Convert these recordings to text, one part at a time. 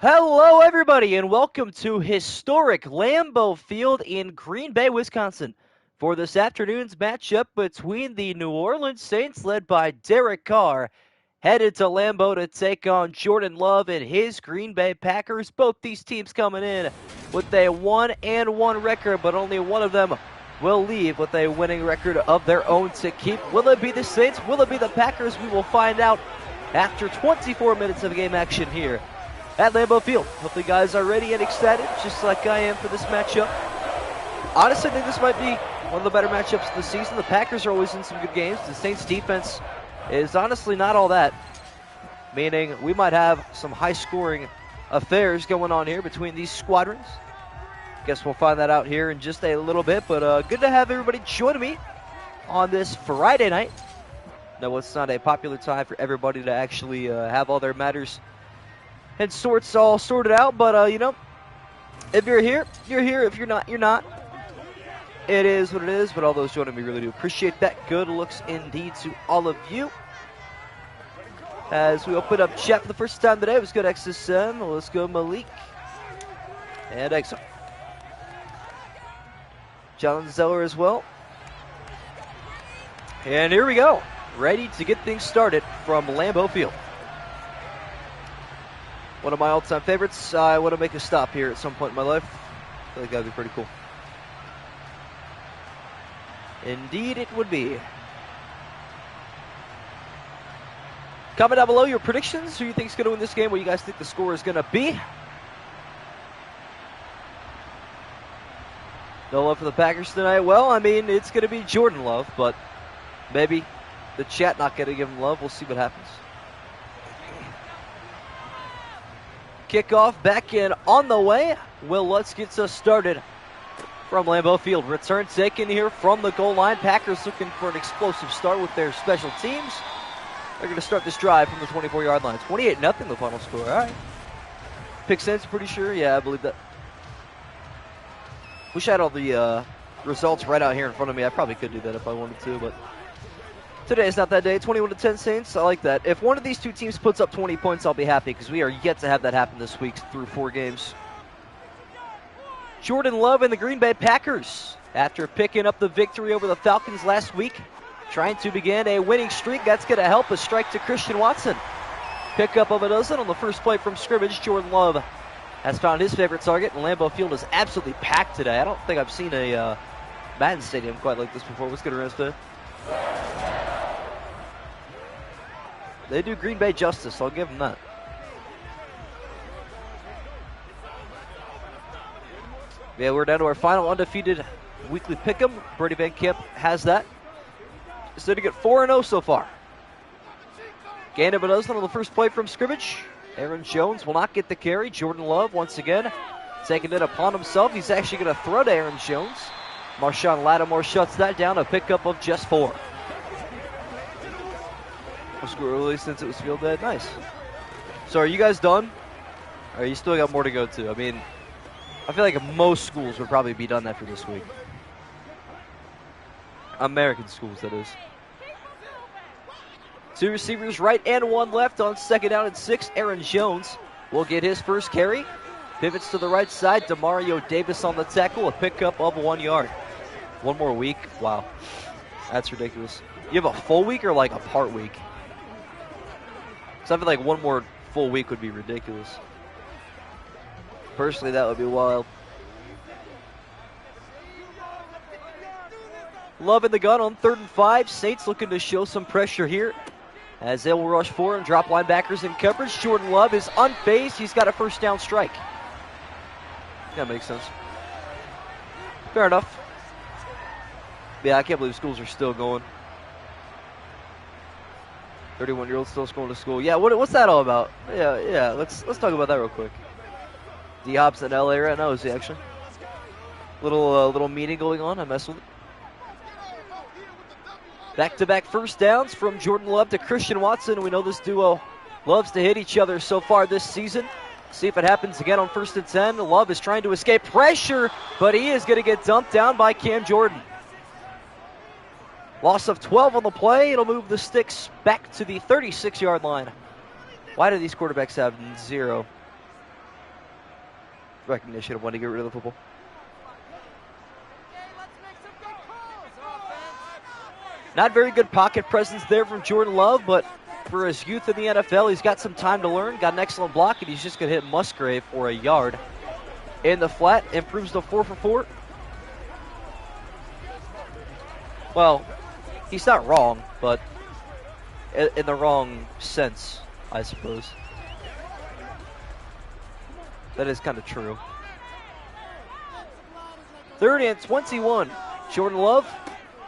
Hello, everybody, and welcome to historic Lambeau Field in Green Bay, Wisconsin, for this afternoon's matchup between the New Orleans Saints, led by Derek Carr, headed to Lambeau to take on Jordan Love and his Green Bay Packers. Both these teams coming in with a 1-1 record, but only one of them will leave with a winning record of their own to keep. Will it be the Saints? Will it be the Packers? We will find out after 24 minutes of game action here at Lambeau Field. Hopefully you guys are ready and excited, just like I am for this matchup. Honestly, I think this might be one of the better matchups of the season. The Packers are always in some good games. The Saints defense is honestly not all that, meaning we might have some high-scoring affairs going on here between these squadrons. Guess we'll find that out here in just a little bit, but good to have everybody joining me on this Friday night. No, it's not a popular time for everybody to actually have all their matters and sorts all sorted out, but if you're here, you're here. If you're not, you're not. It is what it is, but all those joining me really do appreciate that. Good looks indeed to all of you. As we open up chat for the first time today, let's go to XSM, let's go Malik, and Exo. John Zeller as well. And here we go, ready to get things started from Lambeau Field. One of my all-time favorites. I want to make a stop here at some point in my life. I feel like that would be pretty cool. Indeed it would be. Comment down below your predictions. Who you think is going to win this game? What you guys think the score is going to be? No love for the Packers tonight. Well, I mean, it's going to be Jordan Love, but maybe the chat not going to give him love. We'll see what happens. Kickoff back in on the way. Will Lutz gets us started from Lambeau Field. Return taken here from the goal line. Packers looking for an explosive start with their special teams. They're going to start this drive from the 24-yard line. 28-0 the final score. All right. Pick sense, pretty sure. Yeah, I believe that. Wish I had all the results right out here in front of me. I probably could do that if I wanted to, but today is not that day. 21-10 Saints. I like that. If one of these two teams puts up 20 points, I'll be happy because we are yet to have that happen this week through 4 games. Jordan Love and the Green Bay Packers, after picking up the victory over the Falcons last week, trying to begin a winning streak. That's going to help a strike to Christian Watson. Pickup of a dozen on the first play from scrimmage. Jordan Love has found his favorite target, and Lambeau Field is absolutely packed today. I don't think I've seen a Madden stadium quite like this before. What's good, Resta? They do Green Bay justice. I'll give them that. Yeah, we're down to our final undefeated weekly pick'em. Brady Van Camp has that. Sitting at 4-0 so far. Gain of a dozen on the first play from scrimmage. Aaron Jones will not get the carry. Jordan Love once again taking it upon himself. He's actually going to throw to Aaron Jones. Marshawn Lattimore shuts that down. A pickup of just 4. Score early since it was field day. Nice. So are you guys done? Or you still got more to go to? I mean, I feel like most schools would probably be done after this week. American schools, that is. 2 receivers right and 1 left on 2nd down and 6. Aaron Jones will get his first carry. Pivots to the right side. Demario Davis on the tackle. A pickup of 1 yard. 1 more week? Wow. That's ridiculous. You have a full week or like a part week? So I feel like 1 more full week would be ridiculous. Personally, that would be wild. Love in the gun on 3rd and 5. Saints looking to show some pressure here as they will rush 4 and drop linebackers in coverage. Jordan Love is unfazed. He's got a first down strike. That makes sense. Fair enough. Yeah, I can't believe schools are still going. 31-year-old still going to school. Yeah, what's that all about? Yeah. Let's talk about that real quick. D Hop's in LA right now, is he actually? Little meeting going on. I messed with it. Back-to-back first downs from Jordan Love to Christian Watson. We know this duo loves to hit each other so far this season. See if it happens again on 1st and 10. Love is trying to escape pressure, but he is going to get dumped down by Cam Jordan. Loss of 12 on the play. It'll move the sticks back to the 36-yard line. Why do these quarterbacks have 0? recognition of when to get rid of the football. Not very good pocket presence there from Jordan Love, but for his youth in the NFL, he's got some time to learn. Got an excellent block, and he's just going to hit Musgrave for a yard. In the flat, improves to 4 for 4. Well, he's not wrong, but in the wrong sense, I suppose. That is kind of true. 3rd and 21. Jordan Love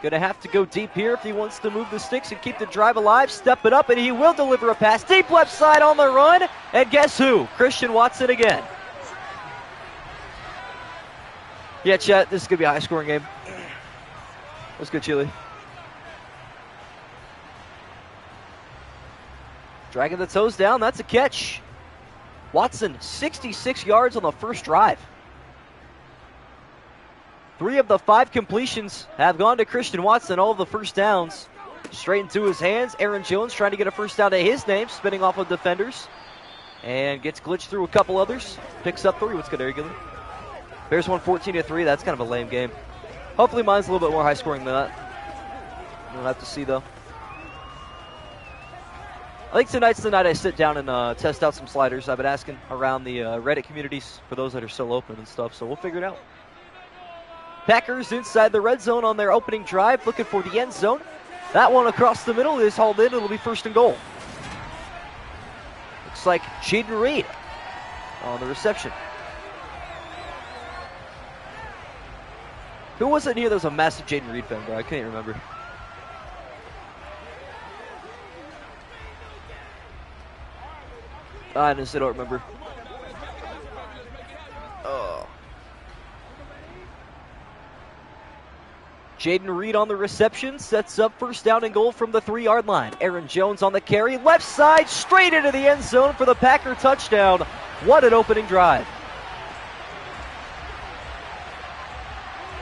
going to have to go deep here if he wants to move the sticks and keep the drive alive. Step it up, and he will deliver a pass. Deep left side on the run. And guess who? Christian Watson again. Yeah, chat, this is going to be a high-scoring game. Let's go, Chile. Dragging the toes down. That's a catch. Watson, 66 yards on the first drive. 3 of the 5 completions have gone to Christian Watson. All of the first downs straight into his hands. Aaron Jones trying to get a first down to his name, spinning off of defenders. And gets glitched through a couple others. Picks up 3. What's good, Eric Gillen? Bears won 14-3. That's kind of a lame game. Hopefully mine's a little bit more high scoring than that. We'll have to see, though. I think tonight's the night I sit down and test out some sliders. I've been asking around the Reddit communities for those that are still open and stuff, so we'll figure it out. Packers inside the red zone on their opening drive, looking for the end zone. That one across the middle is hauled in. It'll be 1st and goal. Looks like Jaden Reed on the reception. Who was it here that was a massive Jaden Reed fan, bro? I can't remember. I honestly don't remember. Oh. Jaden Reed on the reception, sets up 1st down and goal from the 3-yard line. Aaron Jones on the carry, left side, straight into the end zone for the Packer touchdown. What an opening drive.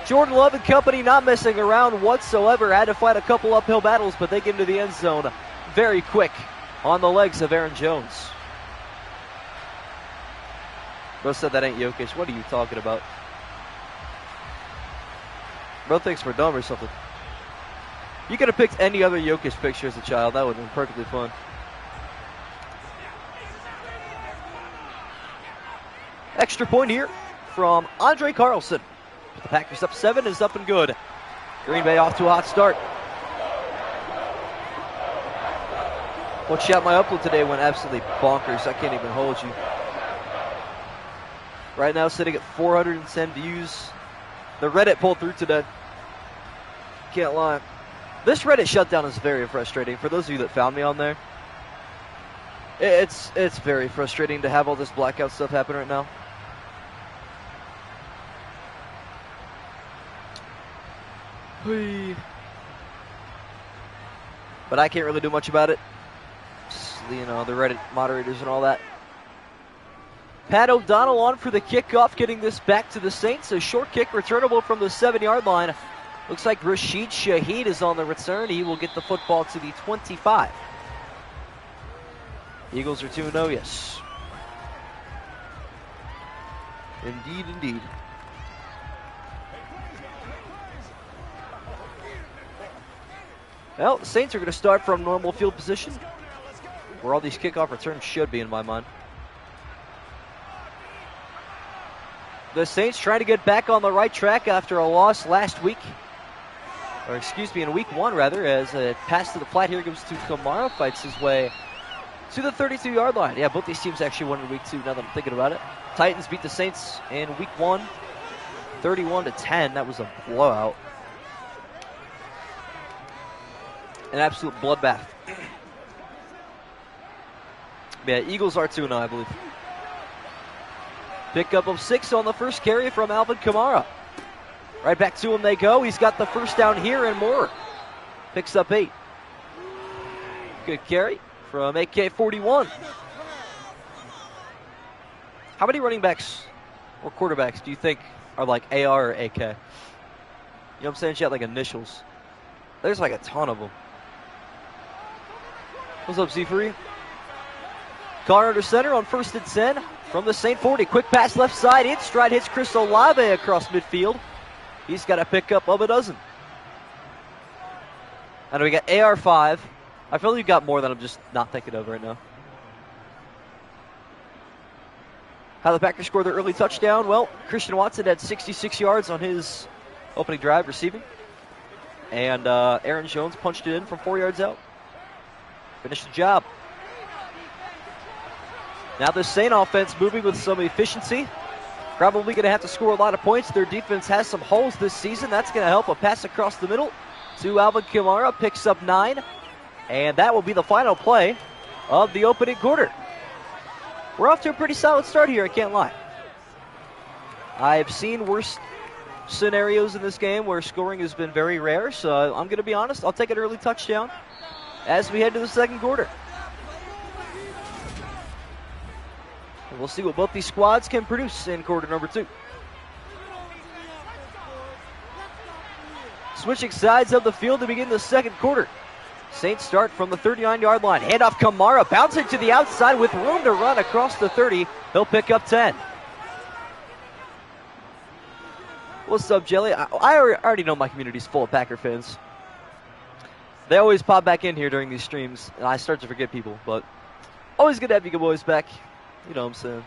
Jordan Love and company not messing around whatsoever. Had to fight a couple uphill battles, but they get into the end zone very quick on the legs of Aaron Jones. Bro said that ain't Jokic. What are you talking about? Bro thinks we're dumb or something. You could have picked any other Jokic picture as a child. That would have been perfectly fun. Extra point here from Andre Carlson. The Packers up 7 is up and good. Green Bay off to a hot start. Watch out, my upload today went absolutely bonkers. I can't even hold you. Right now sitting at 410 views. The Reddit pulled through today. Can't lie. This Reddit shutdown is very frustrating. For those of you that found me on there, it's very frustrating to have all this blackout stuff happen right now. But I can't really do much about it. Just, you know, the Reddit moderators and all that. Pat O'Donnell on for the kickoff, getting this back to the Saints. A short kick returnable from the 7-yard line. Looks like Rashid Shaheed is on the return. He will get the football to the 25. Eagles are 2-0, yes. Indeed, indeed. Well, the Saints are going to start from normal field position, where all these kickoff returns should be in my mind. The Saints trying to get back on the right track after a loss last week. Or excuse me, in week 1 rather, as a pass to the flat here goes to Kamara, fights his way to the 32-yard line. Yeah, both these teams actually won in week 2 now that I'm thinking about it. Titans beat the Saints in week 1, 31-10. That was a blowout. An absolute bloodbath. Yeah, Eagles are 2-0, I believe. Pickup of 6 on the first carry from Alvin Kamara. Right back to him they go. He's got the first down here and more. Picks up 8. Good carry from AK-41. How many running backs or quarterbacks do you think are like AR or AK? You know what I'm saying? She had like initials. There's like a ton of them. What's up, Z3? Carr under center on 1st and 10 from the St. 40. Quick pass left side. In stride hits Chris Olave across midfield. He's got a pickup of a dozen. And we got AR5. I feel like you got more than I'm just not thinking of right now. How the Packers scored their early touchdown? Well, Christian Watson had 66 yards on his opening drive receiving. And Aaron Jones punched it in from 4 yards out. Finished the job. Now the Saint offense moving with some efficiency. Probably going to have to score a lot of points. Their defense has some holes this season. That's going to help. A pass across the middle to Alvin Kamara. Picks up 9. And that will be the final play of the opening quarter. We're off to a pretty solid start here, I can't lie. I've seen worse scenarios in this game where scoring has been very rare. So I'm going to be honest. I'll take an early touchdown as we head to the second quarter. And we'll see what both these squads can produce in quarter number 2. Switching sides of the field to begin the second quarter. Saints start from the 39-yard line. Handoff Kamara, bouncing to the outside with room to run across the 30. He'll pick up 10. What's up, Jelly? I already know my community's full of Packer fans. They always pop back in here during these streams, and I start to forget people, but always good to have you good boys back. You know what I'm saying.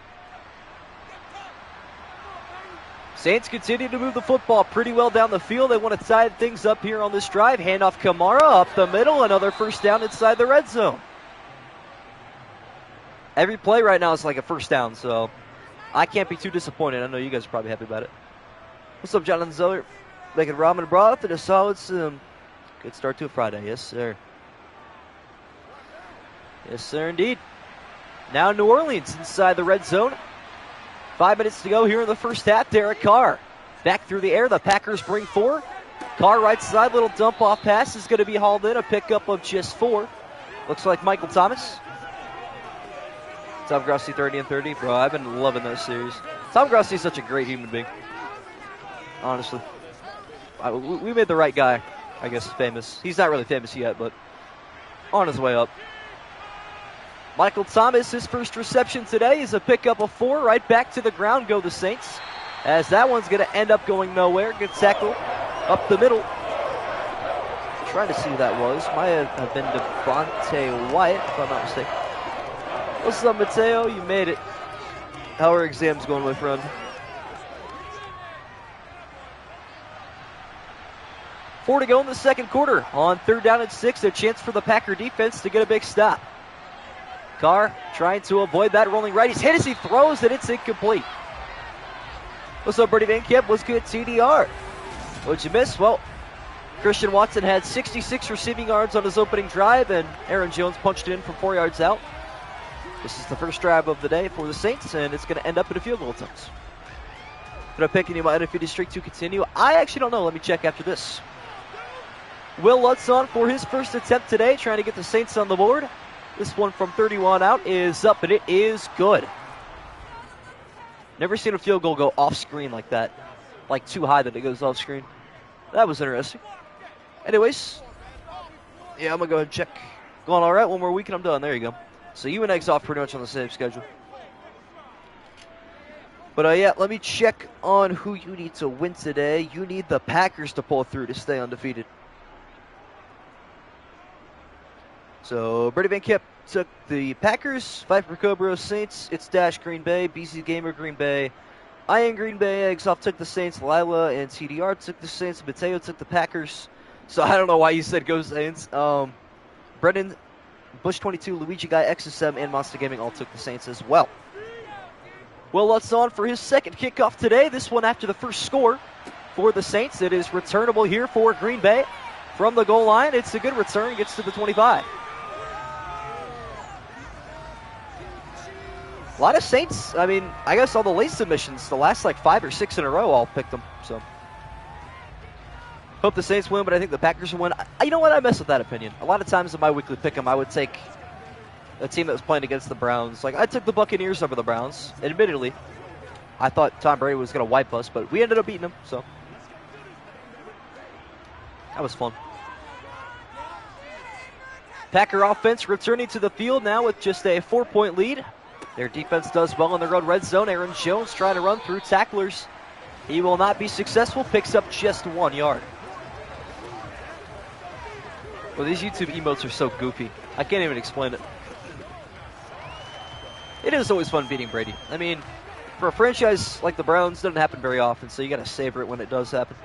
Saints continue to move the football pretty well down the field. They want to tie things up here on this drive. Handoff Kamara up the middle. Another first down inside the red zone. Every play right now is like a first down, so I can't be too disappointed. I know you guys are probably happy about it. What's up, Jonathan Zeller? Making ramen broth and a solid good start to a Friday. Yes, sir. Yes, sir, indeed. Now New Orleans inside the red zone. 5 minutes to go here in the first half. Derek Carr back through the air. The Packers bring 4. Carr right side, little dump off pass is going to be hauled in. A pickup of just 4. Looks like Michael Thomas. Tom Grossi 30 and 30. Bro, I've been loving this series. Tom Grossi is such a great human being. Honestly. We made the right guy, I guess, famous. He's not really famous yet, but on his way up. Michael Thomas, his first reception today is a pickup of 4. Right back to the ground go the Saints. As that one's going to end up going nowhere. Good tackle up the middle. Trying to see who that was. Might have been Devontae Wyatt, if I'm not mistaken. What's up, Mateo? You made it. How are exams going, my friend? Four to go in the second quarter. On 3rd down and 6, a chance for the Packer defense to get a big stop. Carr trying to avoid that rolling right. He's hit as he throws, and it's incomplete. What's up, Bertie Van Kemp? What's good, TDR? What'd you miss? Well, Christian Watson had 66 receiving yards on his opening drive, and Aaron Jones punched in from 4 yards out. This is the first drive of the day for the Saints, and it's going to end up in a field goal attempt. Could I pick any of my undefeated streak to continue? I actually don't know. Let me check after this. Will Lutz on for his first attempt today, trying to get the Saints on the board. This one from 31 out is up, and it is good. Never seen a field goal go off screen like that. Like too high that it goes off screen. That was interesting. Anyways, yeah, I'm going to go ahead and check. Going all right, one more week and I'm done. There you go. So UNX's off pretty much on the same schedule. But yeah, let me check on who you need to win today. You need the Packers to pull through to stay undefeated. So, Bertie Van Kemp took the Packers, Viper Cobra Saints, It's Dash Green Bay, BC Gamer Green Bay, Ian Green Bay, Exoff took the Saints, Lila and TDR took the Saints, Mateo took the Packers. So, I don't know why you said go Saints. Brendan, Bush 22, Luigi Guy, XSM, and Monster Gaming all took the Saints as well. Will Lutz on for his second kickoff today. This one after the first score for the Saints. It is returnable here for Green Bay. From the goal line, it's a good return, gets to the 25. A lot of Saints, I mean, I guess all the late submissions, the last like 5 or 6 in a row, all picked them. So, hope the Saints win, but I think the Packers will win. You know what? I mess with that opinion. A lot of times in my weekly pick 'em, I would take a team that was playing against the Browns. Like, I took the Buccaneers over the Browns. Admittedly, I thought Tom Brady was going to wipe us, but we ended up beating them, so that was fun. Packer offense returning to the field now with just a 4-point lead. Their defense does well in the road red zone. Aaron Jones trying to run through tacklers. He will not be successful, picks up just 1 yard. Well, these YouTube emotes are so goofy. I can't even explain it. It is always fun beating Brady. I mean, for a franchise like the Browns, it doesn't happen very often, so you got to savor it when it does happen.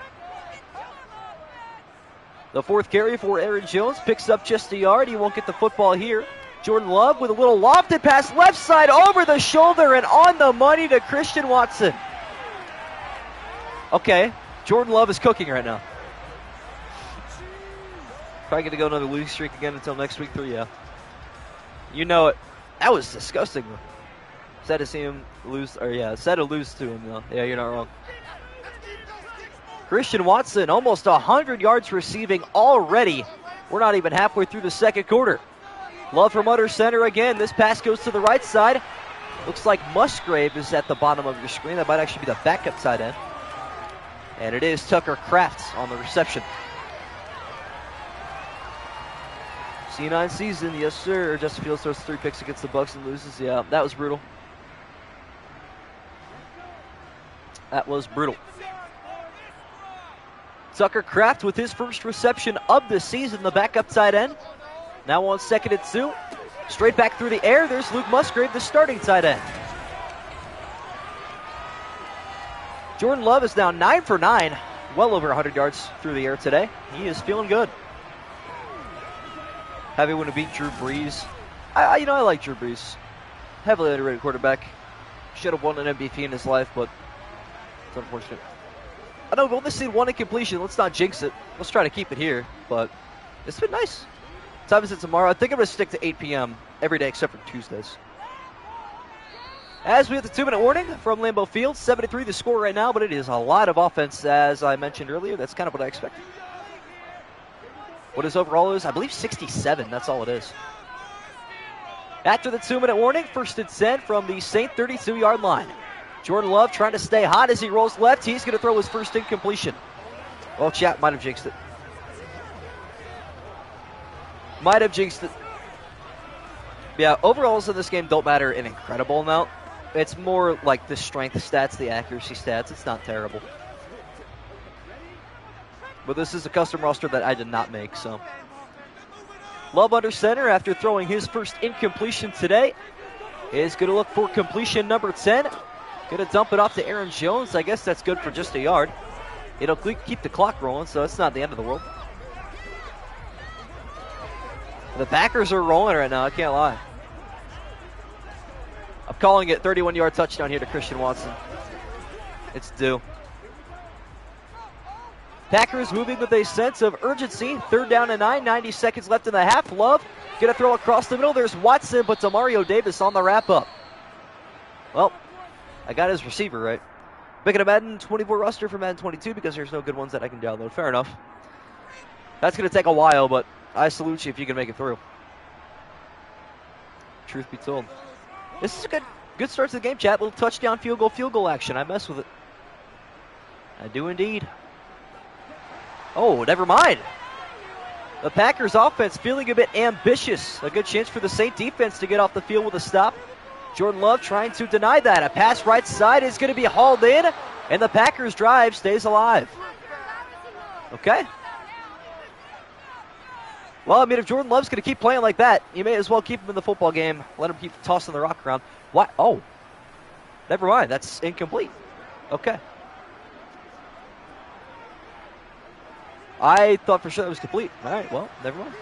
The 4th carry for Aaron Jones picks up just a yard. He won't get the football here. Jordan Love with a little lofted pass left side over the shoulder and on the money to Christian Watson. Okay, Jordan Love is cooking right now. Probably going to go another losing streak again until next week 3, yeah. You know it. That was disgusting. Sad to see him lose, or yeah, sad to lose to him though. Yeah, you're not wrong. Christian Watson, almost 100 yards receiving already. We're not even halfway through the second quarter. Love from under center again. This pass goes to the right side. Looks like Musgrave is at the bottom of your screen. That might actually be the backup tight end. And it is Tucker Kraft on the reception. C9 season, yes sir. Justin Fields throws 3 picks against the Bucs and loses. Yeah, that was brutal. That was brutal. Tucker Kraft with his first reception of the season, the backup tight end. Now on 2nd and 2. Straight back through the air. There's Luke Musgrave, the starting tight end. Jordan Love is now 9 for 9. Well over 100 yards through the air today. He is feeling good. Happy when to beat Drew Brees. I like Drew Brees. Heavily underrated quarterback. Should have won an MVP in his life, but it's unfortunate. I know we've only seen 1 incompletion. Let's not jinx it. Let's try to keep it here, but it's been nice. Time is it tomorrow? I think I'm going to stick to 8 p.m. every day except for Tuesdays. As we have the 2-minute warning from Lambeau Field, 7-3 the score right now, but it is a lot of offense, as I mentioned earlier. That's kind of what I expected. What his overall is, I believe 67. That's all it is. After the 2-minute warning, 1st and 10 from the Saint 32-yard line. Jordan Love trying to stay hot as he rolls left. He's going to throw his first incompletion. Well, chat might have jinxed it. Might have jinxed it. Yeah, overalls in this game don't matter an incredible amount. It's more like the strength stats, the accuracy stats. It's not terrible. But this is a custom roster that I did not make, so. Love under center after throwing his first incompletion today. Is going to look for completion number 10. Going to dump it off to Aaron Jones. I guess that's good for just a yard. It'll keep the clock rolling, so it's not the end of the world. The Packers are rolling right now, I can't lie. I'm calling it 31-yard touchdown here to Christian Watson. It's due. Packers moving with a sense of urgency. 3rd down and 9, 90 seconds left in the half. Love going to throw across the middle. There's Watson, but Demario Davis on the wrap-up. Well, I got his receiver right. Picking a Madden 24 roster for Madden 22 because there's no good ones that I can download. Fair enough. That's going to take a while, but I salute you if you can make it through. Truth be told. This is a good start to the game, chat. Little touchdown, field goal action. I mess with it. I do indeed. Oh, never mind. The Packers offense feeling a bit ambitious. A good chance for the Saint defense to get off the field with a stop. Jordan Love trying to deny that. A pass right side is going to be hauled in, and the Packers drive stays alive. Okay. Well, I mean, if Jordan Love's going to keep playing like that, you may as well keep him in the football game. Let him keep tossing the rock around. What? Oh. Never mind. That's incomplete. Okay. I thought for sure that was complete. All right, well, never mind.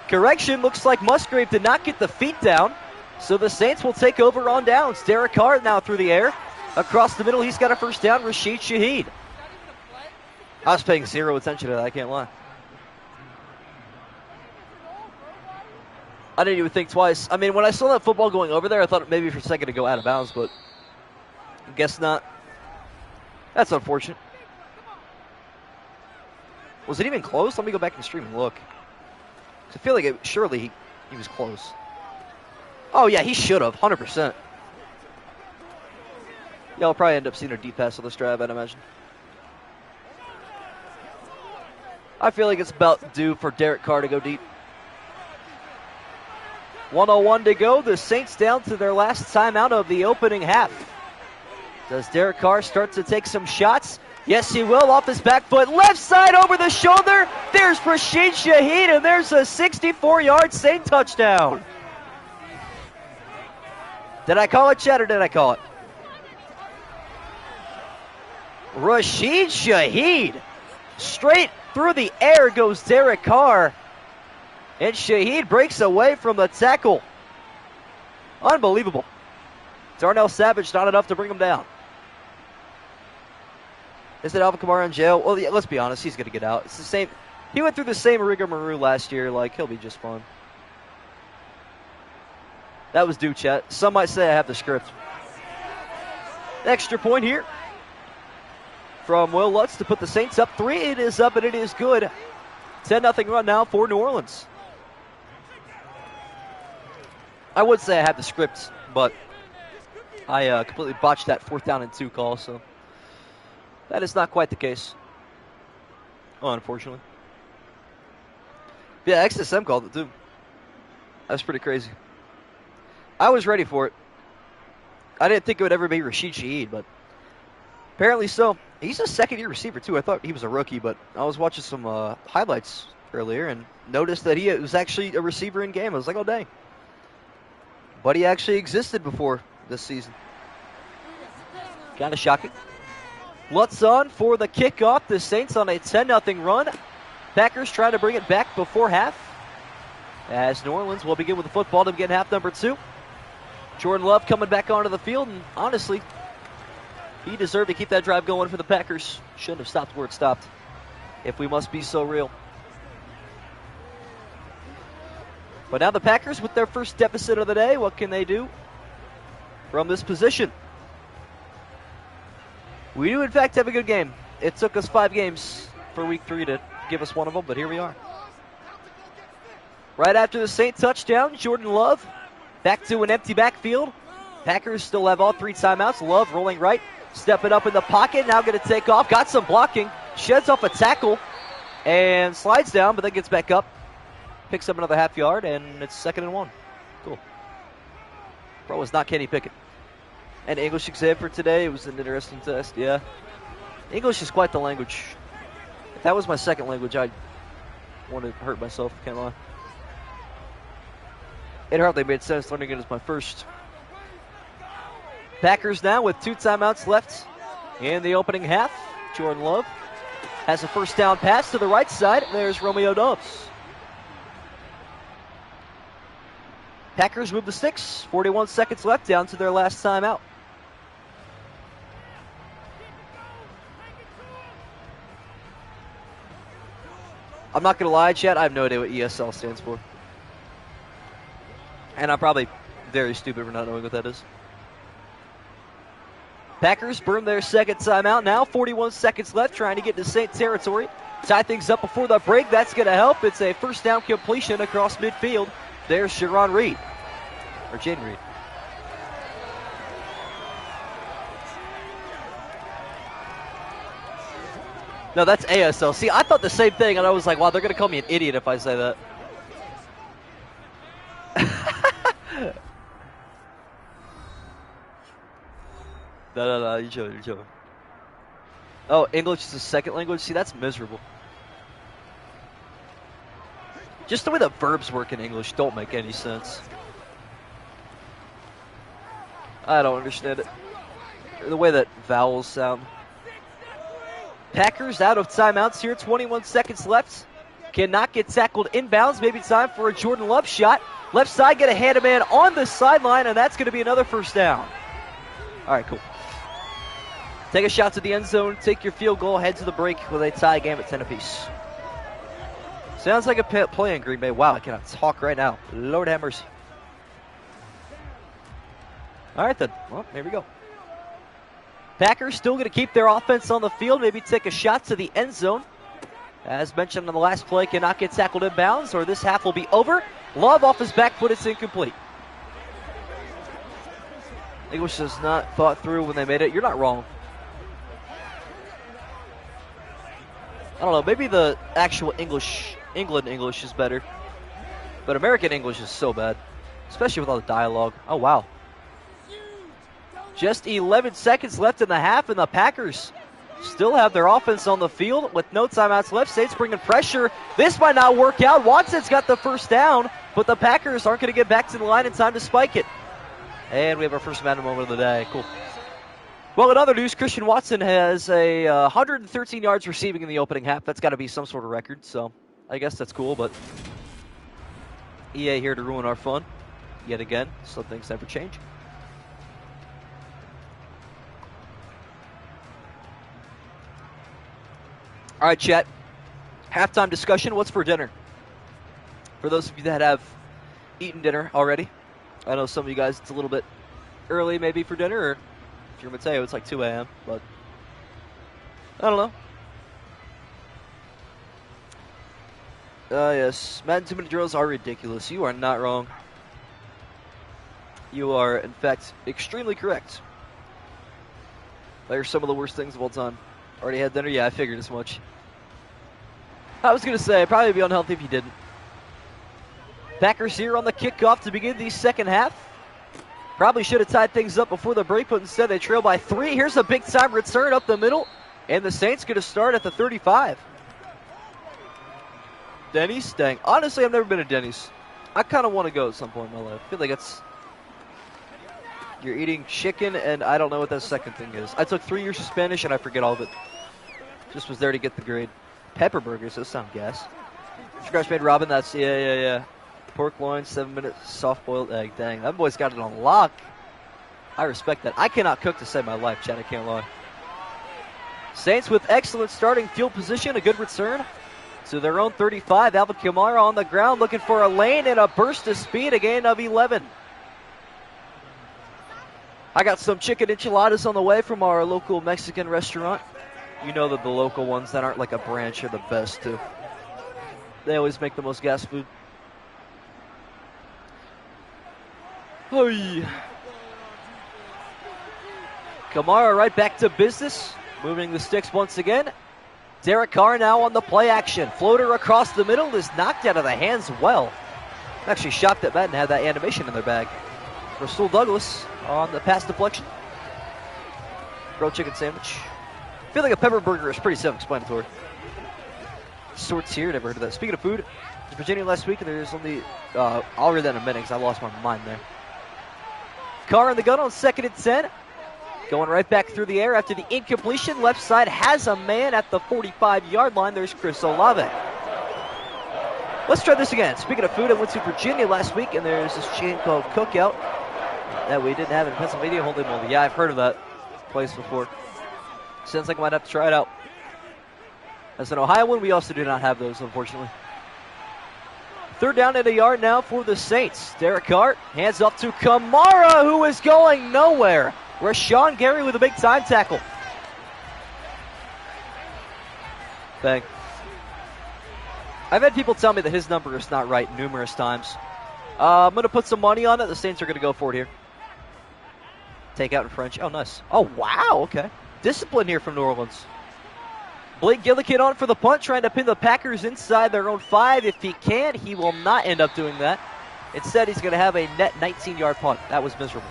Correction, looks like Musgrave did not get the feet down, so the Saints will take over on downs. Derek Carr now through the air. Across the middle, he's got a first down. Rashid Shaheed. I was paying zero attention to that, I can't lie. I didn't even think twice. I mean, when I saw that football going over there, I thought maybe for a second to go out of bounds, but I guess not. That's unfortunate. Was it even close? Let me go back and stream and look. I feel like surely he was close. Oh, yeah, he should have, 100%. Yeah, I'll probably end up seeing a deep pass on this drive, I'd imagine. I feel like it's about due for Derek Carr to go deep. 1:01 to go. The Saints down to their last timeout of the opening half. Does Derek Carr start to take some shots? Yes, he will. Off his back foot. Left side over the shoulder. There's Rashid Shaheed, and there's a 64-yard Saint touchdown. Did I call it, Chad, or did I call it? Rashid Shaheed. Straight through the air goes Derek Carr. And Shaheed breaks away from the tackle. Unbelievable. Darnell Savage, not enough to bring him down. Is it Alvin Kamara in jail? Well, yeah, let's be honest, he's going to get out. It's the same. He went through the same rigmarole last year. Like, he'll be just fine. That was due, chat. Some might say I have the script. Extra point here from Will Lutz to put the Saints up 3. It is up, and it is good. 10-0 run now for New Orleans. I would say I have the script, but I completely botched that 4th down and 2 call, so that is not quite the case. Oh, unfortunately. Yeah, XSM called it too. That's pretty crazy. I was ready for it. I didn't think it would ever be Rashid Shaheed, but apparently so. He's a second-year receiver too. I thought he was a rookie, but I was watching some highlights earlier and noticed that he was actually a receiver in game. I was like, oh, dang. But he actually existed before this season. Kind of shocking. Lutz on for the kickoff. The Saints on a 10-0 run. Packers trying to bring it back before half. As New Orleans will begin with the football to begin half number 2. Jordan Love coming back onto the field, and honestly, he deserved to keep that drive going for the Packers. Shouldn't have stopped where it stopped, if we must be so real. But now the Packers with their first deficit of the day. What can they do from this position? We do, in fact, have a good game. It took us 5 games for week 3 to give us one of them, but here we are. Right after the Saint touchdown, Jordan Love back to an empty backfield. Packers still have all 3 timeouts. Love rolling right, stepping up in the pocket, now going to take off. Got some blocking, sheds off a tackle, and slides down, but then gets back up. Picks up another half yard, and it's 2nd and 1. Cool. Bro is not Kenny Pickett. And English exam for today, it was an interesting test, yeah. English is quite the language. If that was my second language, I'd want to hurt myself, can't lie. It hardly made sense learning it as my first. Packers now with 2 timeouts left in the opening half. Jordan Love has a first down pass to the right side. There's Romeo Doubs. Packers move the sticks. 41 seconds left down to their last timeout. I'm not going to lie, Chad. I have no idea what ESL stands for. And I'm probably very stupid for not knowing what that is. Packers burn their second timeout now. 41 seconds left, trying to get to Saint territory. Tie things up before the break. That's going to help. It's a first down completion across midfield. There's Sharon Reed. Or Jaden Reed. No, that's ASL. See, I thought the same thing, and I was like, wow, they're going to call me an idiot if I say that. No, you're joking. Oh, English is a second language? See, that's miserable. Just the way the verbs work in English don't make any sense. I don't understand it. The way that vowels sound. Packers out of timeouts here. 21 seconds left. Cannot get tackled inbounds. Maybe time for a Jordan Love shot. Left side, get a hand a man on the sideline, and that's going to be another first down. All right, cool. Take a shot to the end zone. Take your field goal. Head to the break with a tie game at 10 apiece. Sounds like a play in Green Bay. Wow, I cannot talk right now. Lord have mercy. All right, then. Well, here we go. Packers still going to keep their offense on the field. Maybe take a shot to the end zone. As mentioned on the last play, cannot get tackled inbounds, or this half will be over. Love off his back foot. It's incomplete. English has not thought through when they made it. You're not wrong. I don't know. Maybe the actual England English is better. But American English is so bad. especially with all the dialogue. Oh, wow. Just 11 seconds left in the half, and the Packers still have their offense on the field with no timeouts left. Saints bringing pressure. This might not work out. Watson's got the first down, but the Packers aren't going to get back to the line in time to spike it. And we have our first Madden moment of the day. Cool. Well, in other news, Christian Watson has 113 yards receiving in the opening half. That's got to be some sort of record, so I guess that's cool, but EA here to ruin our fun yet again, so things never change. All right, chat. Halftime discussion. What's for dinner? For those of you that have eaten dinner already, I know some of you guys, it's a little bit early maybe for dinner, or if you're Mateo, it's like 2 a.m., but I don't know. Yes, Madden 2-minute drills are ridiculous. You are not wrong. You are, in fact, extremely correct. They are some of the worst things of all time. Already had dinner? Yeah, I figured as much. I was going to say, it'd probably be unhealthy if you didn't. Packers here on the kickoff to begin the second half. Probably should have tied things up before the break, but instead they trail by 3. Here's a big-time return up the middle, and the Saints going to start at the 35. Denny's? Dang. Honestly, I've never been to Denny's. I kind of want to go at some point in my life. I feel like it's... You're eating chicken, and I don't know what that second thing is. I took 3 years of Spanish, and I forget all of it. Just was there to get the grade. Pepper burgers, those sound gas. Scratch made Robin, that's, yeah. Pork loin, 7-minute soft-boiled egg. Dang, that boy's got it on lock. I respect that. I cannot cook to save my life, Chad, I can't lie. Saints with excellent starting field position, a good return to their own 35. Alvin Kamara on the ground looking for a lane and a burst of speed, a gain of 11. I got some chicken enchiladas on the way from our local Mexican restaurant. You know that the local ones that aren't like a branch are the best, too. They always make the most gas food. Oh, yeah. Kamara right back to business. Moving the sticks once again. Derek Carr now on the play action. Floater across the middle is knocked out of the hands well. I'm actually shocked that Madden had that animation in their bag. Rasul Douglas on the pass deflection. Grilled chicken sandwich. I feel like a pepper burger is pretty self-explanatory. Sorts here, never heard of that. Speaking of food, in Virginia last week, and there's only, I'll read that in a minute because I lost my mind there. Carr in the gun on 2nd and 10. Going right back through the air after the incompletion. Left side has a man at the 45-yard line. There's Chris Olave. Let's try this again. Speaking of food, I went to Virginia last week, and there's this chain called Cookout that we didn't have in Pennsylvania. Holy moly. Yeah, I've heard of that place before. Sounds like I might have to try it out. As an Ohioan, we also do not have those, unfortunately. 3rd down and a yard now for the Saints. Derek Carr hands off to Kamara, who is going nowhere. Rashawn Gary with a big time tackle. Bang. I've had people tell me that his number is not right numerous times. I'm going to put some money on it. The Saints are going to go for it here. Take out in French. Oh, nice. Oh, wow. Okay. Discipline here from New Orleans. Blake Gillikin on for the punt, trying to pin the Packers inside their own 5. If he can, he will not end up doing that. Instead, he's going to have a net 19-yard punt. That was miserable.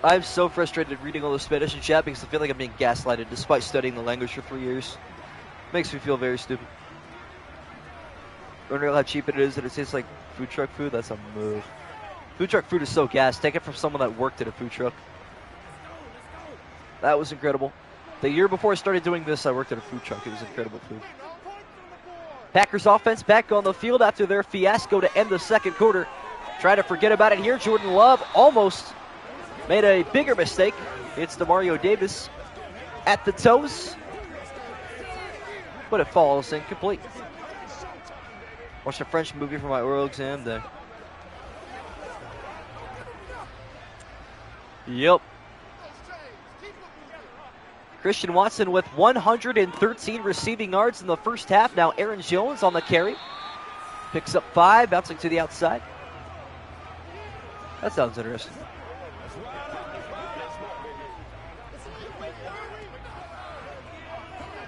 I'm so frustrated reading all the Spanish in chat because I feel like I'm being gaslighted despite studying the language for 3 years. Makes me feel very stupid. Wondering how cheap it is and it tastes like food truck food? That's a move. Food truck food is so gas. Take it from someone that worked at a food truck. That was incredible. The year before I started doing this, I worked at a food truck. It was incredible food. Packers offense back on the field after their fiasco to end the second quarter. Try to forget about it here. Jordan Love almost made a bigger mistake. It's DeMario Davis at the toes. But it falls incomplete. Watched a French movie for my oral exam day. Yep. Christian Watson with 113 receiving yards in the first half. Now Aaron Jones on the carry. Picks up 5, bouncing to the outside. That sounds interesting.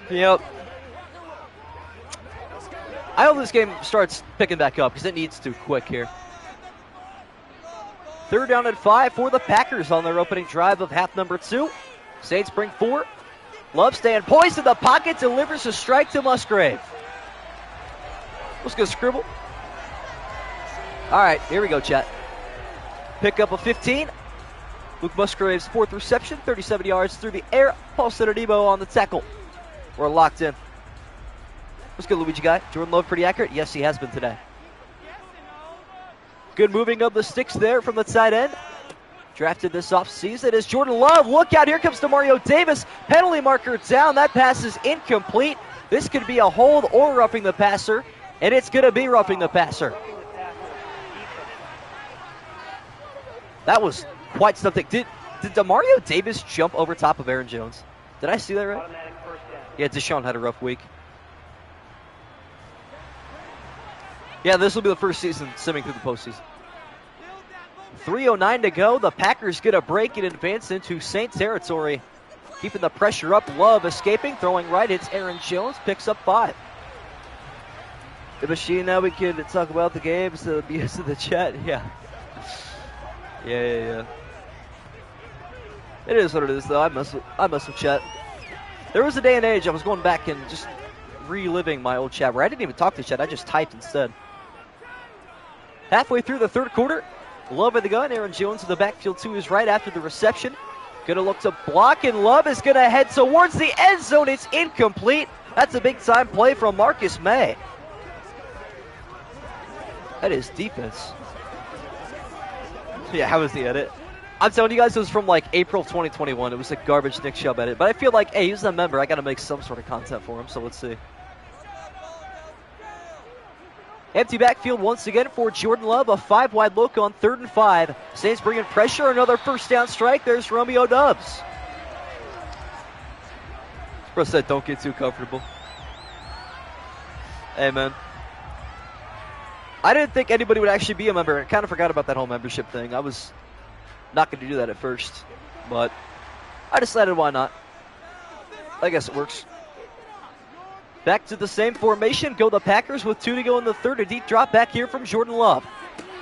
Yep. I hope this game starts picking back up because it needs to quick here. 3rd down and 5 for the Packers on their opening drive of half number 2. Saints bring 4. Love staying poised in the pocket, delivers a strike to Musgrave. Let's go scribble. All right, here we go, chat. Pick up a 15. Luke Musgrave's 4th reception, 37 yards through the air. Paul Cedardebo on the tackle. We're locked in. Let's go, Luigi guy. Jordan Love pretty accurate? Yes, he has been today. Good moving of the sticks there from the tight end. Drafted this offseason is Jordan Love. Look out, here comes DeMario Davis. Penalty marker down. That pass is incomplete. This could be a hold or roughing the passer, and it's going to be roughing the passer. That was quite something. Did DeMario Davis jump over top of Aaron Jones? Did I see that right? Yeah, Deshaun had a rough week. Yeah, this will be the first season simming through the postseason. 3:09 to go. The Packers get a break and advance into Saint territory. Keeping the pressure up. Love escaping, throwing right. Hits Aaron Jones, picks up 5. The machine, now we can talk about the games, the BS of the chat. Yeah. Yeah. It is what it is, though. I mess with chat. There was a day and age I was going back and just reliving my old chat where I didn't even talk to chat. I just typed instead. Halfway through the 3rd quarter, Love at the gun. Aaron Jones in the backfield to his right after the reception. Gonna look to block, and Love is gonna head towards the end zone. It's incomplete. That's a big time play from Marcus May. That is defense. Yeah, how was the edit? I'm telling you guys, it was from like April 2021. It was a garbage Nick Chubb edit. But I feel like, hey, he's a member. I got to make some sort of content for him, so let's see. Empty backfield once again for Jordan Love. A 5-wide look on 3rd and 5. Saints bringing pressure. Another first down strike. There's Romeo Doubs. Bro said, don't get too comfortable. Hey, man. I didn't think anybody would actually be a member. I kind of forgot about that whole membership thing. I was not going to do that at first, but I decided why not. I guess it works. Back to the same formation. Go the Packers with 2 to go in the 3rd. A deep drop back here from Jordan Love.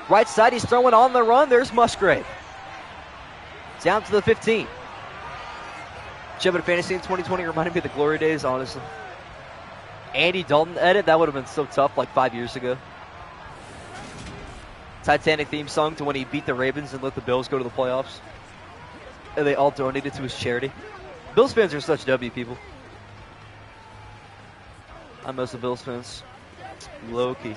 Right side, he's throwing on the run. There's Musgrave. Down to the 15. Chubb Fantasy in 2020 reminded me of the glory days, honestly. Andy Dalton edit, that would have been so tough like 5 years ago. Titanic theme song to when he beat the Ravens and let the Bills go to the playoffs. And they all donated to his charity. Bills fans are such W people. I miss the Bills fans. Low key.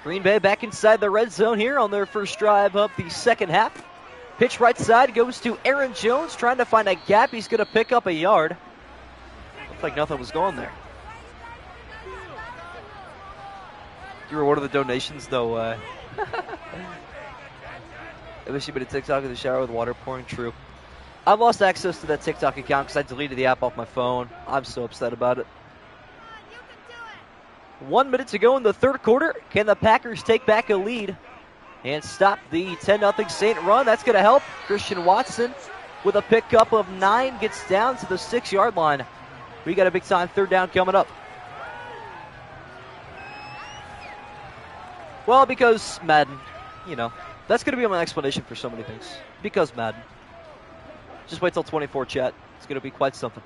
Green Bay back inside the red zone here on their first drive of the 2nd half. Pitch right side goes to Aaron Jones, trying to find a gap. He's going to pick up a yard. Looks like nothing was going there. You rewarded the donations? No way. I wish you made a TikTok in the shower with water pouring. True. I've lost access to that TikTok account because I deleted the app off my phone. I'm so upset about it. 1 minute to go in the 3rd quarter. Can the Packers take back a lead and stop the 10-0 Saint run? That's going to help. Christian Watson with a pickup of 9 gets down to the 6-yard line. We got a big-time 3rd down coming up. Well, because Madden, you know, that's going to be my explanation for so many things. Because Madden. Just wait till 24, chat. It's going to be quite something.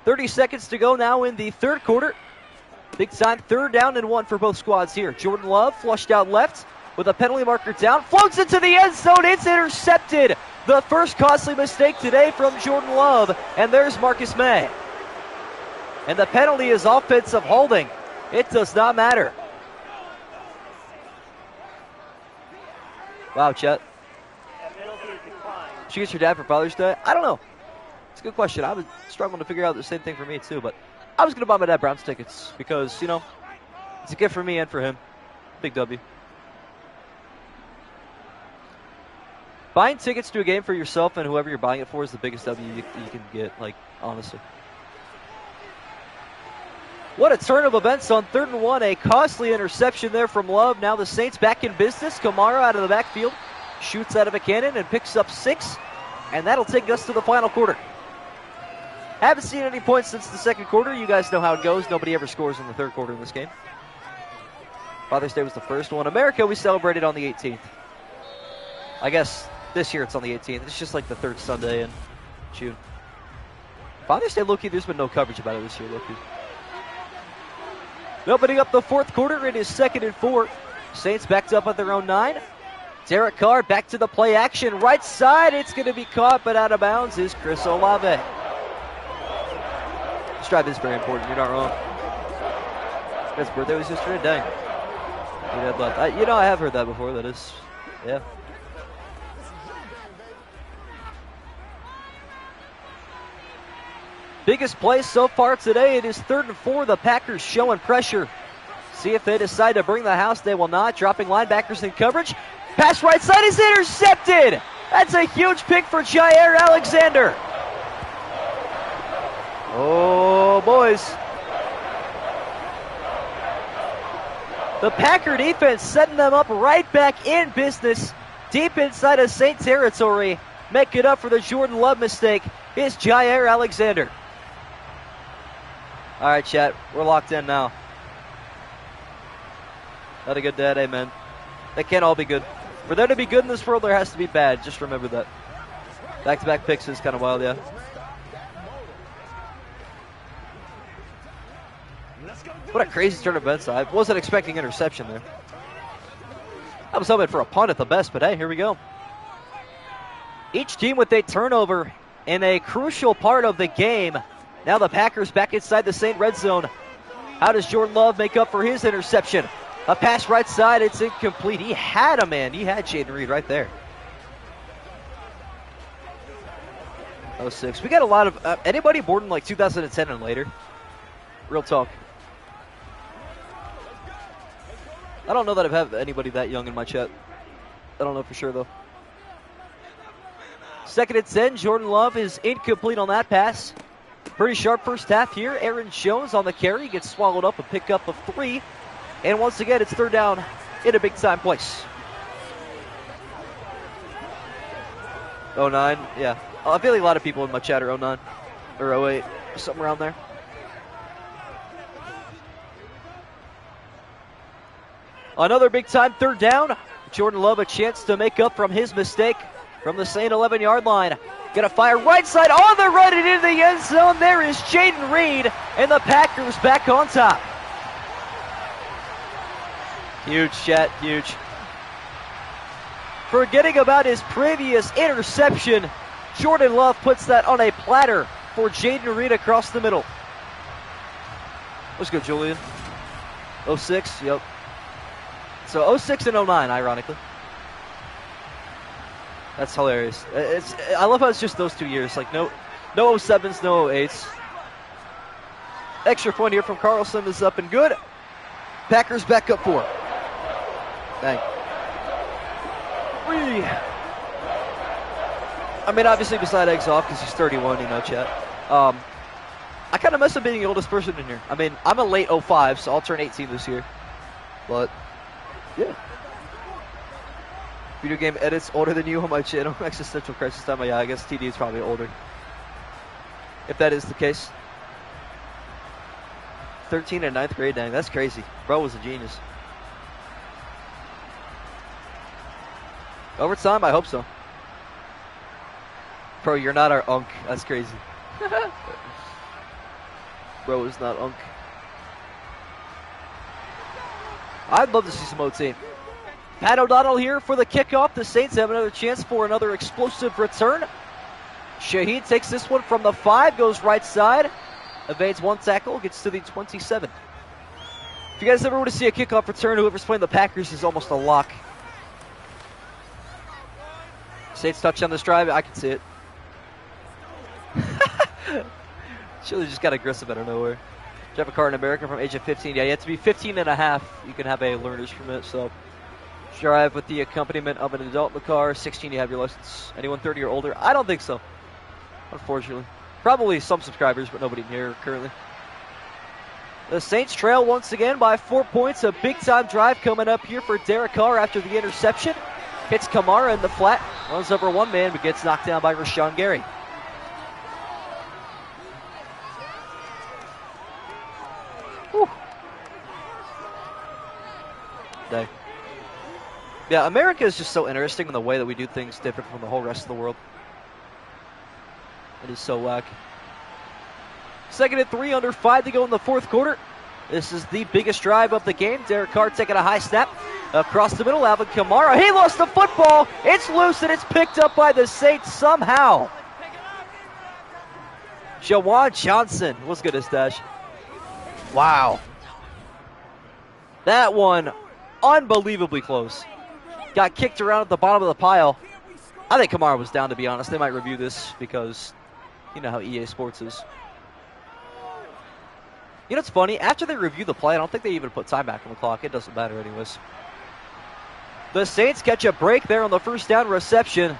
30 seconds to go now in the 3rd quarter. Big time 3rd down and 1 for both squads here. Jordan Love flushed out left with a penalty marker down. Floats into the end zone. It's intercepted. The first costly mistake today from Jordan Love. And there's Marcus May. And the penalty is offensive holding. It does not matter. Wow, Chet. Should you get your dad for Father's Day? I don't know. It's a good question. I was struggling to figure out the same thing for me, too. But I was going to buy my dad Browns tickets because, you know, it's a gift for me and for him. Big W. Buying tickets to a game for yourself and whoever you're buying it for is the biggest W you can get, like, honestly. What a turn of events on 3rd and 1. A costly interception there from Love. Now the Saints back in business. Kamara out of the backfield. Shoots out of a cannon and picks up 6. And that'll take us to the final quarter. Haven't seen any points since the second quarter. You guys know how it goes. Nobody ever scores in the third quarter in this game. Father's Day was the first one. America, we celebrated on the 18th. I guess this year it's on the 18th. It's just like the third Sunday in June. Father's Day, low-key, there's been no coverage about it this year, low-key. Opening up the fourth quarter, it is 2nd and 4. Saints backed up at their own 9. Derek Carr back to the play action. Right side, it's going to be caught, but out of bounds is Chris Olave. This drive is very important. You're not wrong. His birthday was yesterday? Dang. You know, I have heard that before. That is, yeah. Biggest play so far today, it is 3rd and 4. The Packers showing pressure. See if they decide to bring the house. They will not. Dropping linebackers in coverage. Pass right side is intercepted. That's a huge pick for Jair Alexander. Oh, boys. The Packer defense setting them up right back in business. Deep inside of Saint territory. Make it up for the Jordan Love mistake is Jair Alexander. All right, chat. We're locked in now. Not a good day, amen. They can't all be good. For there to be good in this world, there has to be bad. Just remember that. Back-to-back picks is kind of wild, yeah. What a crazy turn of events. I wasn't expecting interception there. I was hoping for a punt at the best, but hey, here we go. Each team with a turnover in a crucial part of the game. Now the Packers back inside the Saint red zone. How does Jordan Love make up for his interception? A pass right side, it's incomplete. He had a man. He had Jaden Reed right there. 06. We got a lot of, anybody born in like 2010 and later? Real talk. I don't know that I've had anybody that young in my chat. I don't know for sure though. 2nd and 10, Jordan Love is incomplete on that pass. Pretty sharp first half here. Aaron Jones on the carry, gets swallowed up, a pickup of 3. And once again, it's 3rd down in a big-time place. 09, yeah. I feel like a lot of people in my chat are 09 or 08, something around there. Another big-time 3rd down. Jordan Love a chance to make up from his mistake from the Saint 11-yard line. Gonna fire right side on the run and into the end zone. There is Jaden Reed, and the Packers back on top. Huge, chat, huge. Forgetting about his previous interception, Jordan Love puts that on a platter for Jaden Reed across the middle. Let's go, Julian. 06, yep. So 06 and 09, ironically. That's hilarious. I love how it's just those 2 years. Like no 07s, no 08s. Extra point here from Carlson is up and good. Packers back up 4. Dang. I mean, obviously beside Eggs off because he's 31, you know, chat. I kind of miss him being the oldest person in here. I mean, I'm a late 05, so I'll turn 18 this year. But, yeah. Video game edits older than you on my channel. Existential crisis time. Yeah, I guess TD is probably older. If that is the case. 13 and 9th grade, dang, that's crazy. Bro was a genius. Overtime, I hope so. Bro, you're not our unk. That's crazy. Bro is not unk. I'd love to see some OT. Pat O'Donnell here for the kickoff. The Saints have another chance for another explosive return. Shaheed takes this one from the 5, goes right side, evades 1 tackle, gets to the 27. If you guys ever want to see a kickoff return, whoever's playing the Packers is almost a lock. Saints touch on this drive, I can see it. Chili just got aggressive out of nowhere. Drive a car in America from age of 15. Yeah, you have to be 15 and a half. You can have a learner's permit, so drive with the accompaniment of an adult in the car. 16, you have your license. Anyone 30 or older? I don't think so, unfortunately. Probably some subscribers, but nobody here currently. The Saints trail once again by 4 points. A big-time drive coming up here for Derek Carr after the interception. Hits Kamara in the flat. Runs over one man, but gets knocked down by Rashawn Gary. day. Yeah, America is just so interesting in the way that we do things different from the whole rest of the world. It is so whack. 2nd and 3, under 5 to go in the 4th quarter. This is the biggest drive of the game. Derek Carr taking a high snap across the middle. Alvin Kamara, he lost the football. It's loose and it's picked up by the Saints somehow. Jawan Johnson was good as dash. Wow. That one, unbelievably close. Got kicked around at the bottom of the pile. I think Kamara was down, to be honest. They might review this because you know how EA Sports is. You know what's funny? After they review the play, I don't think they even put time back on the clock. It doesn't matter anyways. The Saints catch a break there on the first down reception.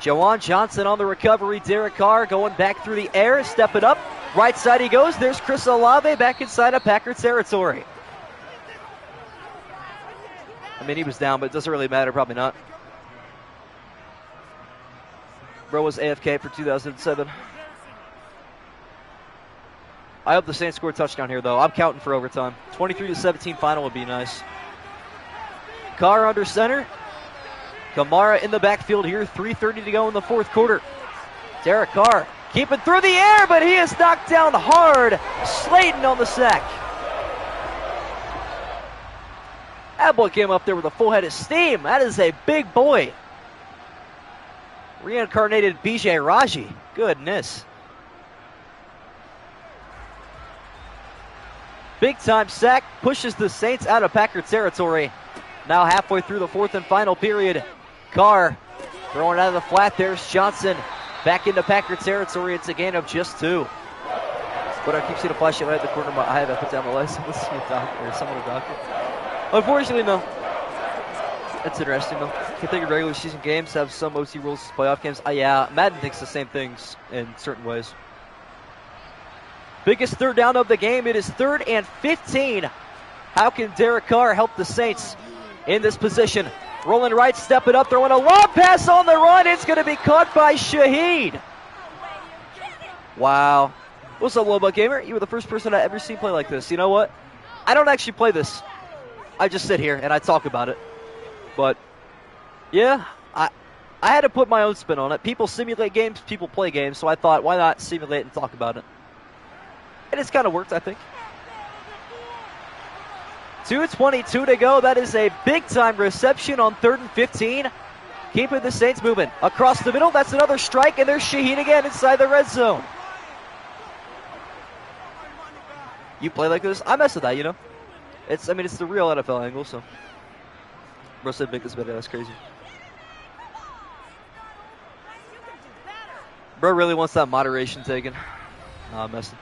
Jawan Johnson on the recovery. Derek Carr going back through the air, stepping up. Right side he goes. There's Chris Olave back inside of Packer territory. I mean, he was down, but it doesn't really matter. Probably not. Bro was AFK for 2007. I hope the Saints score a touchdown here, though. I'm counting for overtime. 23-17 final would be nice. Carr under center. Kamara in the backfield here. 3:30 to go in the 4th quarter. Derek Carr keeping through the air, but he is knocked down hard. Slayton on the sack. That boy came up there with a full head of steam. That is a big boy. Reincarnated BJ Raji. Goodness. Big time sack pushes the Saints out of Packer territory. Now halfway through the 4th and final period. Carr throwing out of the flat. There's Johnson back into Packer territory. It's a gain of just 2. But I keep seeing a flashing light at the corner of my eye. I put down the lights. Let's see a doctor or someone a doctor. Unfortunately, no. That's interesting, though. I think of regular season games have some OT rules as playoff games. Yeah, Madden thinks the same things in certain ways. Biggest 3rd down of the game. It is 3rd and 15. How can Derek Carr help the Saints in this position? Rolling right, stepping up, throwing a long pass on the run. It's going to be caught by Shaheed. Wow. What's up, Lobo Gamer? You were the first person I ever seen play like this. You know what? I don't actually play this. I just sit here and I talk about it. But, yeah, I had to put my own spin on it. People simulate games, people play games, so I thought, why not simulate and talk about it? And it's kind of worked, I think. 2:22 to go. That is a big-time reception on 3rd and 15. Keeping the Saints moving. Across the middle, that's another strike, and there's Shaheed again inside the red zone. You play like this? I mess with that, you know? It's the real NFL angle, so. Bro said make this better. That's crazy. Bro really wants that moderation taken. Nah, I'm messing.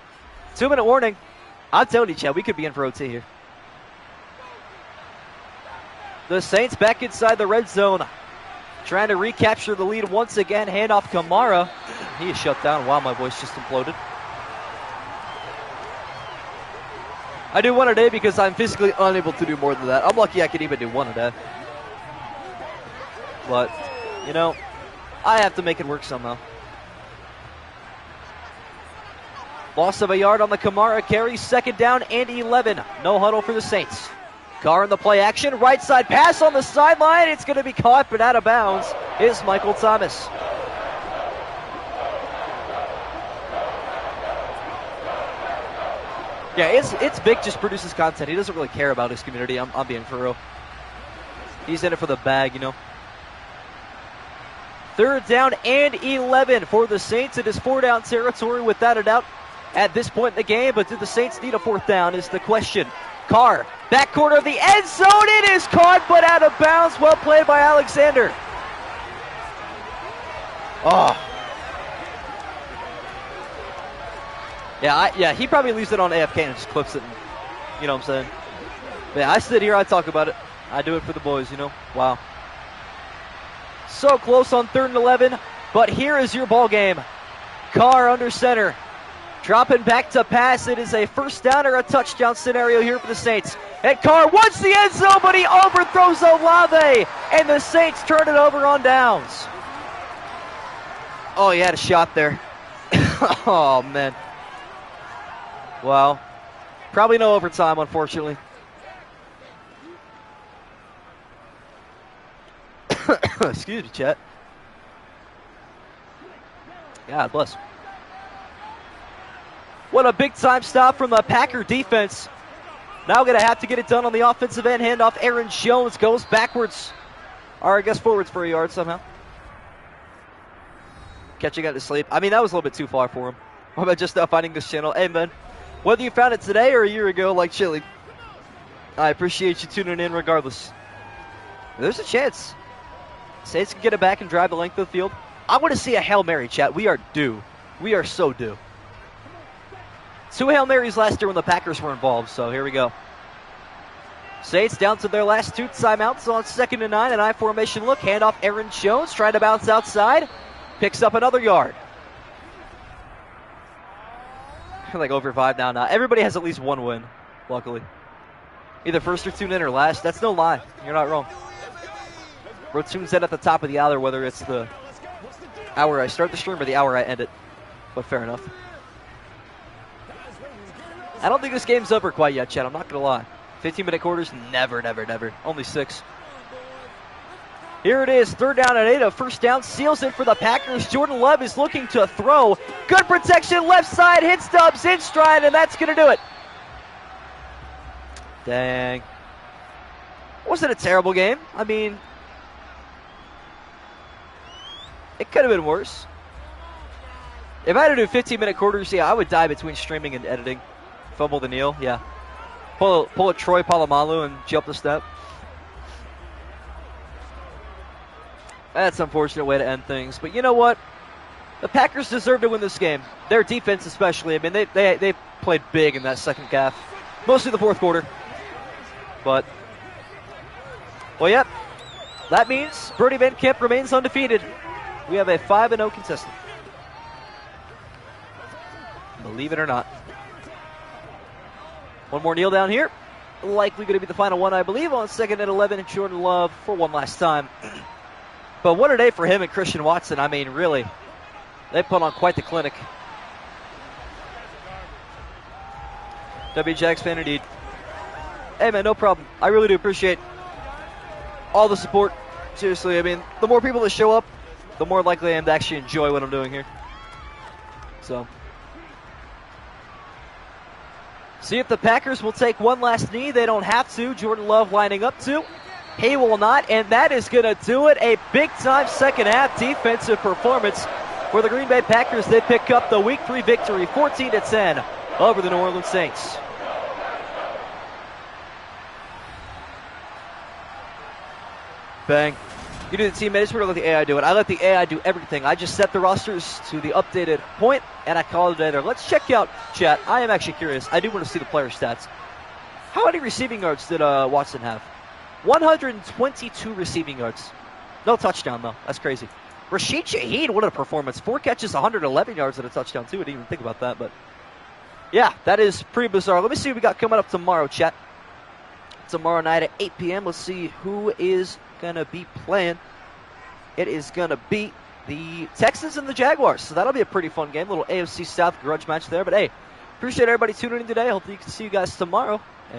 2-minute warning. I'm telling you, Chad, we could be in for OT here. The Saints back inside the red zone. Trying to recapture the lead once again. Handoff Kamara. He is shut down. Wow, my voice just imploded. I do one a day because I'm physically unable to do more than that. I'm lucky I can even do one a day. But, you know, I have to make it work somehow. Loss of a yard on the Kamara carry. 2nd down and 11. No huddle for the Saints. Carr in the play action. Right side pass on the sideline. It's going to be caught but out of bounds is Michael Thomas. Yeah, it's Vic just produces content. He doesn't really care about his community. I'm being for real. He's in it for the bag, you know. 3rd down and 11 for the Saints. It is 4-down territory without a doubt at this point in the game. But do the Saints need a 4th down is the question. Carr, back corner of the end zone. It is caught but out of bounds. Well played by Alexander. Oh. Yeah, he probably leaves it on AFK and just clips it. And, you know what I'm saying? But yeah, I sit here, I talk about it. I do it for the boys, you know? Wow. So close on 3rd and 11, but here is your ball game. Carr under center. Dropping back to pass. It is a 1st down or a touchdown scenario here for the Saints. And Carr wants the end zone, but he overthrows Olave. And the Saints turn it over on downs. Oh, he had a shot there. Oh, man. Wow. Probably no overtime, unfortunately. Excuse me, chat. God bless. What a big-time stop from the Packer defense. Now going to have to get it done on the offensive end. Handoff, Aaron Jones goes backwards. Or I guess forwards for a yard somehow. Catching out to sleep. I mean, that was a little bit too far for him. What about just now finding this channel? Hey, man. Whether you found it today or a year ago like Chili, I appreciate you tuning in regardless. There's a chance Saints can get it back and drive the length of the field. I want to see a Hail Mary, chat. We are due. We are so due. 2 Hail Marys last year when the Packers were involved, so here we go. Saints down to their last 2 timeouts on 2nd and 9. An I formation look. Handoff Aaron Jones trying to bounce outside. Picks up another yard. Like over 5 now. Everybody has at least 1 win, luckily. Either first or tune in or last. That's no lie. You're not wrong. Wrote tunes in at the top of the hour, whether it's the hour I start the stream or the hour I end it. But fair enough. I don't think this game's over quite yet, Chad. I'm not going to lie. 15-minute quarters? Never, never, never. Only 6. Here it is, 3rd down and 8. A first down seals it for the Packers. Jordan Love is looking to throw. Good protection, left side, hits Stubbs in stride, and that's going to do it. Dang. Wasn't a terrible game. I mean, it could have been worse. If I had to do 15-minute quarters, yeah, I would die between streaming and editing. Fumble the kneel, yeah. Pull a Troy Polamalu and jump the step. That's an unfortunate way to end things. But you know what? The Packers deserve to win this game. Their defense especially. I mean, they played big in that second half. Mostly the 4th quarter. But, well, yep. That means Bernie Van Kemp remains undefeated. We have a 5-0 contestant. Believe it or not. One more kneel down here. Likely going to be the final one, I believe, on 2nd and 11. And Jordan Love for one last time. But what a day for him and Christian Watson. I mean, really, they put on quite the clinic. WJX fan indeed. Hey, man, no problem. I really do appreciate all the support. Seriously, I mean, the more people that show up, the more likely I am to actually enjoy what I'm doing here. So, see if the Packers will take one last knee. They don't have to. Jordan Love lining up to. He will not, and that is going to do it. A big-time second-half defensive performance for the Green Bay Packers. They pick up the Week 3 victory, 14-10, over the New Orleans Saints. Bang. You do the teammate. I just want to let the AI do it. I let the AI do everything. I just set the rosters to the updated point, and I call it a day there. Let's check out chat. I am actually curious. I do want to see the player stats. How many receiving yards did Watson have? 122 receiving yards. No touchdown, though. That's crazy. Rashid Shaheed, what a performance. 4 catches, 111 yards and a touchdown, too. I didn't even think about that, but yeah, that is pretty bizarre. Let me see what we got coming up tomorrow, chat. Tomorrow night at 8 p.m. Let's see who is going to be playing. It is going to be the Texans and the Jaguars, so that'll be a pretty fun game. A little AFC South grudge match there, but hey, appreciate everybody tuning in today. Hope you can see you guys tomorrow.